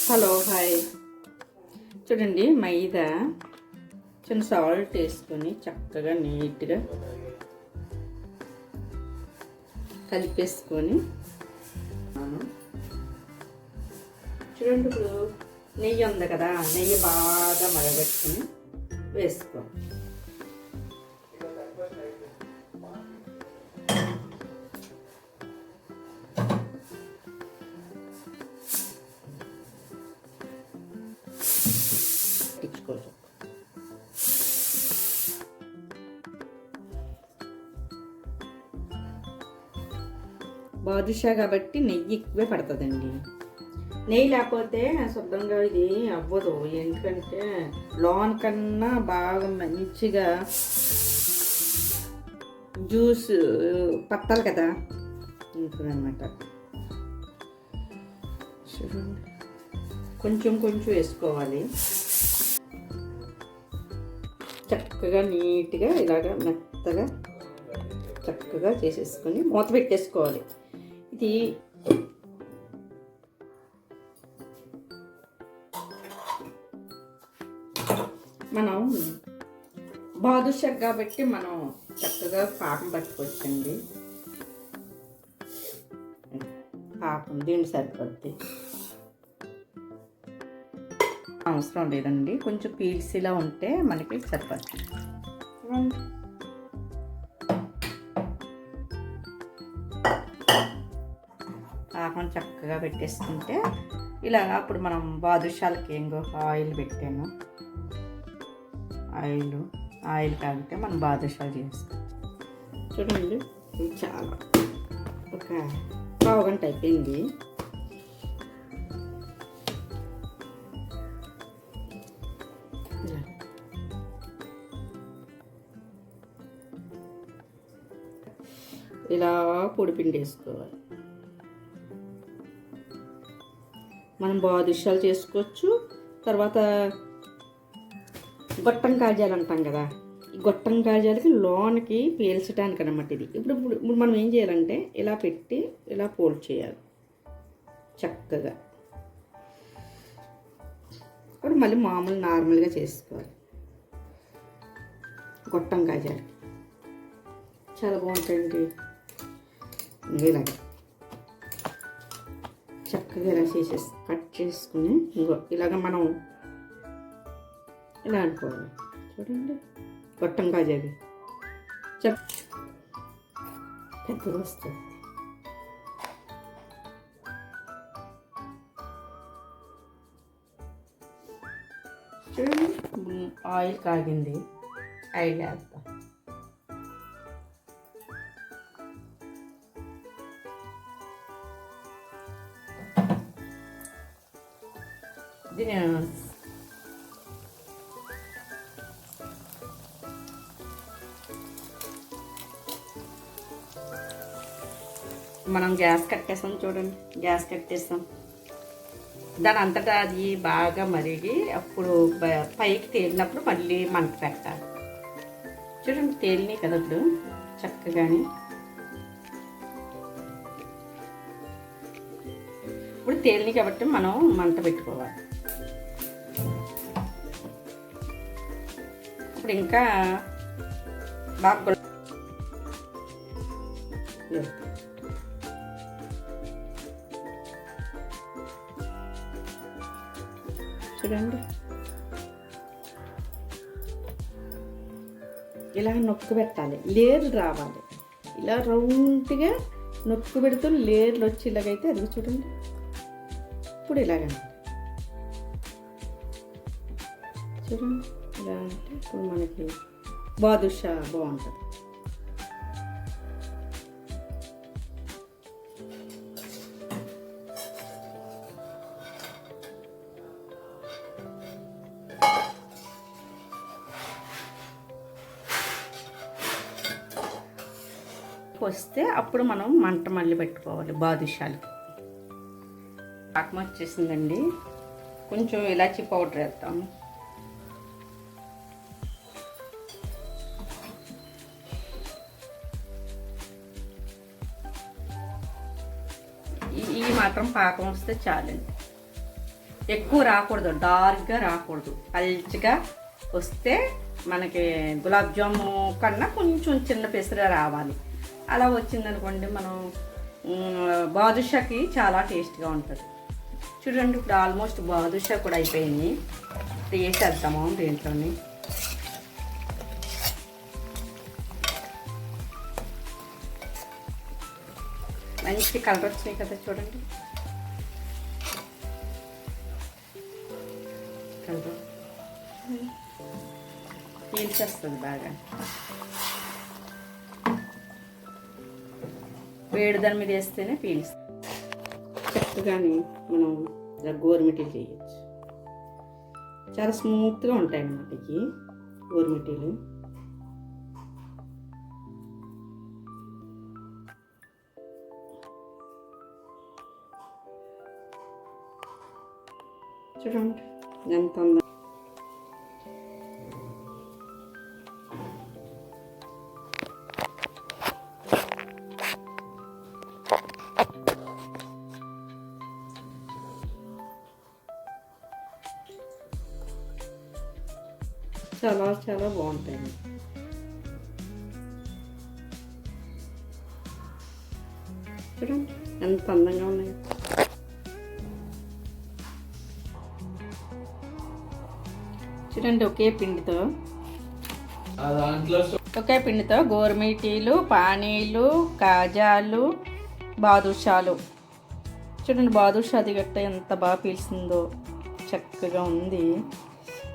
Hello hi. చూడండి, మైదా చిన్న salt వేసుకొని చక్కగా నీట్గా కలిపేసుకొని చూడండి. ఇప్పుడు నెయ్యి ఉంది కదా, నెయ్యి బాగా మరగట్టుకుని వేసుకో. ఇచ్చుకోవచ్చు. బాదుషా కాబట్టి నెయ్యి ఎక్కువే పడుతుందండి. నెయ్యి లేకపోతే శుభ్రంగా ఇది అవ్వదు. ఎందుకంటే లోన్ కన్నా బాగా మంచిగా జ్యూస్ పట్టాలి కదా, ఇంకనమాట. చూడండి, కొంచెం కొంచెం వేసుకోవాలి. చక్కగా నీట్గా ఇలాగ మెత్తగా చక్కగా చేసేసుకొని మూత పెట్టేసుకోవాలి. ఇది మనం బాదుషా కాబట్టి మనం చక్కగా పాకం పట్టుకోవచ్చండి. పాకం దీన్ని సరిపోద్ది, అవసరం లేదండి. కొంచెం పీల్సిలా ఉంటే మనకి సరిపోద్ది. పాకం చక్కగా పెట్టేసుకుంటే ఇలా అప్పుడు మనం బాదుషాలకి ఏంగో ఆయిల్ పెట్టాను. ఆయిల్ కాగితే మనం బాదుషాలు చేసుకోవాలి. చూడండి, ఇది చాలా ఒక పావు గంట అయిపోయింది. ఇలా పొడిపిండి వేసుకోవాలి. మనం బాదుషాలు చేసుకోవచ్చు. తర్వాత గొట్టం కాజాలు అంటాం కదా, ఈ గొట్టం కాజాలకి లోనికి పీల్చడానికి అనమాట ఇది. ఇప్పుడు మనం ఏం చేయాలంటే ఇలా పెట్టి ఇలా ఫోల్డ్ చేయాలి చక్కగా. ఇప్పుడు మళ్ళీ మామూలు నార్మల్గా చేసుకోవాలి. గొట్టం కాజాలు చాలా బాగుంటాయండి. ఇలాగ చక్కగా ఇలా కట్ చేసుకుని ఇలాగ మనం ఇలా అనుకోవాలి. చూడండి, గొట్టం కాజాది పెద్దగా వస్తుంది. చూడండి, ఆయిల్ కాగింది. ఆయిల్ వేద్దాం. దీని మనం గ్యాస్ కట్టేస్తాం. చూడండి, గ్యాస్ కట్టేస్తాం. దాని అంతటా అది బాగా మరిగి అప్పుడు పైకి తేలినప్పుడు మళ్ళీ మంట పెట్టాలి. చూడండి, తేలినాయి కదా ఇప్పుడు చక్కగాని. ఇప్పుడు తేలినాయి కాబట్టి మనం మంట పెట్టుకోవాలి. ఇప్పుడు ఇంకా బాగా చూడండి, ఇలా నొక్కు పెట్టాలి. లేయర్లు రావాలి. ఇలా రౌండ్గా నొక్కు పెడుతూ లేయర్లు వచ్చి ఇలాగైతే అది చూడండి. ఇప్పుడు ఇలాగండి, చూడండి ఇలా అంటే ఇప్పుడు మనకి బాదుషా బాగుంటుంది. వస్తే అప్పుడు మనం మంట మళ్ళీ పెట్టుకోవాలి. బాదుషాలకి పాకం వచ్చేసిందండి. కొంచెం ఇలాచీ పౌడర్ వేద్దాము. ఈ మాత్రం పాకం వస్తే చాలండి. ఎక్కువ రాకూడదు, డార్క్గా రాకూడదు, పల్చగా వస్తే మనకి గులాబ్ జాము కన్నా కొంచెం చిన్న పెసర రావాలి. అలా వచ్చిందనుకోండి మనం బాదుషాకి చాలా టేస్ట్గా ఉంటుంది. చూడండి ఇప్పుడు ఆల్మోస్ట్ బాదుషా కూడా అయిపోయింది. వేసేద్దాము దీంట్లోని. మంచి కలర్ వచ్చినాయి కదా చూడండి. కలర్ పీల్చేస్తుంది బాగా. వేడి దాని మీద వేస్తేనే పీల్స్తుంది. చక్కగాని మనం గోరుమిటీలు చేయొచ్చు. చాలా స్మూత్గా ఉంటాయి అన్నమాట ఈ గోరుమిటీలు. చూడండి ఎంత ఉందో. చాలా చాలా బాగుంటాయి. చూడండి ఎంత అందంగా ఉన్నాయి. చూడండి ఒకే పిండితో గోరుమిటీలు, పానీలు, కాజాలు, బాదుషాలు. చూడండి బాదుషాది గట్ట ఎంత బాగా పీల్చిందో, చక్కగా ఉంది.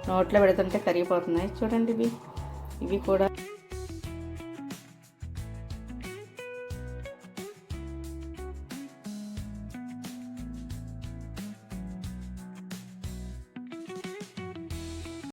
నోట్లో పెడుతుంటే కరిగిపోతున్నాయి. చూడండి ఇవి కూడా